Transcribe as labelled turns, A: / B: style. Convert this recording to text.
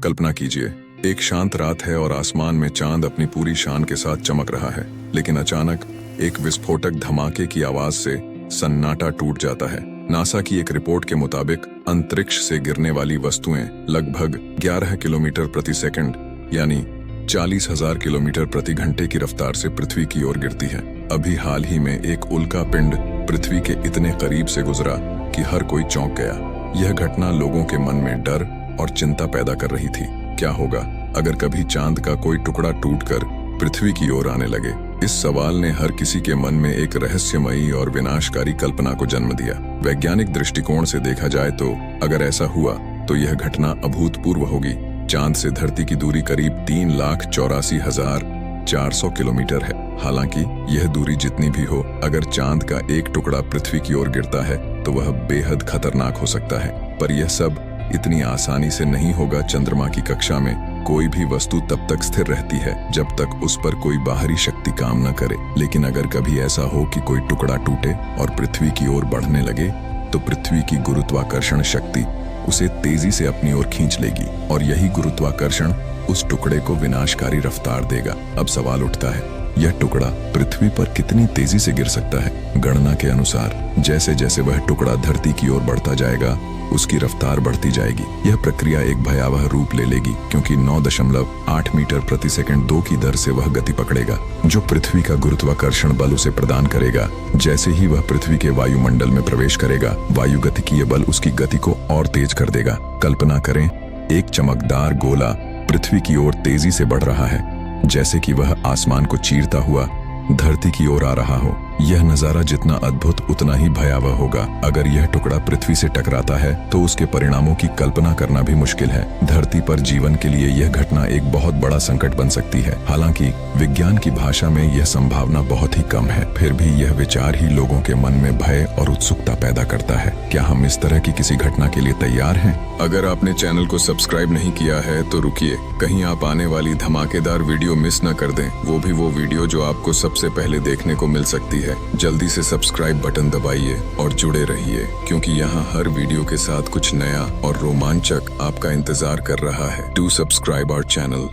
A: कल्पना कीजिए, एक शांत रात है और आसमान में चांद अपनी पूरी शान के साथ चमक रहा है, लेकिन अचानक एक विस्फोटक धमाके की आवाज से सन्नाटा टूट जाता है। नासा की एक रिपोर्ट के मुताबिक अंतरिक्ष से गिरने वाली वस्तुएं लगभग 11 किलोमीटर प्रति सेकंड यानी 40,000 किलोमीटर प्रति घंटे की रफ्तार से पृथ्वी की ओर गिरती है। अभी हाल ही में एक उल्का पिंड पृथ्वी के इतने करीब से गुजरा कि हर कोई चौंक गया। यह घटना लोगों के मन में डर और चिंता पैदा कर रही थी। क्या होगा अगर कभी चांद का कोई टुकड़ा टूटकर पृथ्वी की ओर आने लगे? इस सवाल ने हर किसी के मन में एक रहस्यमयी और विनाशकारी कल्पना को जन्म दिया। वैज्ञानिक दृष्टिकोण से देखा जाए तो अगर ऐसा हुआ तो यह घटना अभूतपूर्व होगी। चांद से धरती की दूरी करीब 3,84,400 किलोमीटर है। हालांकि यह दूरी जितनी भी हो, अगर चांद का एक टुकड़ा पृथ्वी की ओर गिरता है तो वह बेहद खतरनाक हो सकता है। पर यह सब इतनी आसानी से नहीं होगा। चंद्रमा की कक्षा में कोई भी वस्तु तब तक स्थिर रहती है जब तक उस पर कोई बाहरी शक्ति काम न करे। लेकिन अगर कभी ऐसा हो कि कोई टुकड़ा टूटे और पृथ्वी की ओर बढ़ने लगे तो पृथ्वी की गुरुत्वाकर्षण शक्ति उसे तेजी से अपनी ओर खींच लेगी और यही गुरुत्वाकर्षण उस टुकड़े को विनाशकारी रफ्तार देगा। अब सवाल उठता है, यह टुकड़ा पृथ्वी पर कितनी तेजी से गिर सकता है? गणना के अनुसार जैसे जैसे वह टुकड़ा धरती की ओर बढ़ता जाएगा उसकी रफ्तार बढ़ती जाएगी। यह प्रक्रिया एक भयावह रूप ले लेगी क्योंकि 9.8 मीटर प्रति सेकंड 2 की दर से वह गति पकड़ेगा, जो पृथ्वी का गुरुत्वाकर्षण बल उसे प्रदान करेगा। जैसे ही वह पृथ्वी के वायुमंडल में प्रवेश करेगा, वायुगतिकीय बल उसकी गति को और तेज कर देगा। कल्पना करें, एक चमकदार गोला पृथ्वी की ओर तेजी से बढ़ रहा है, जैसे कि वह आसमान को चीरता हुआ धरती की ओर आ रहा हो। यह नजारा जितना अद्भुत उतना ही भयावह होगा। अगर यह टुकड़ा पृथ्वी से टकराता है तो उसके परिणामों की कल्पना करना भी मुश्किल है। धरती पर जीवन के लिए यह घटना एक बहुत बड़ा संकट बन सकती है। हालांकि विज्ञान की भाषा में यह संभावना बहुत ही कम है, फिर भी यह विचार ही लोगों के मन में भय और उत्सुकता पैदा करता है। क्या हम इस तरह की किसी घटना के लिए तैयार हैं? अगर आपने चैनल को सब्सक्राइब नहीं किया है तो रुकिए, कहीं आप आने वाली धमाकेदार वीडियो मिस न कर दें। वो भी वो वीडियो जो आपको सबसे पहले देखने को मिल सकती है। जल्दी से सब्सक्राइब बटन दबाइए और जुड़े रहिए, क्योंकि यहाँ हर वीडियो के साथ कुछ नया और रोमांचक आपका इंतजार कर रहा है। Do subscribe our channel.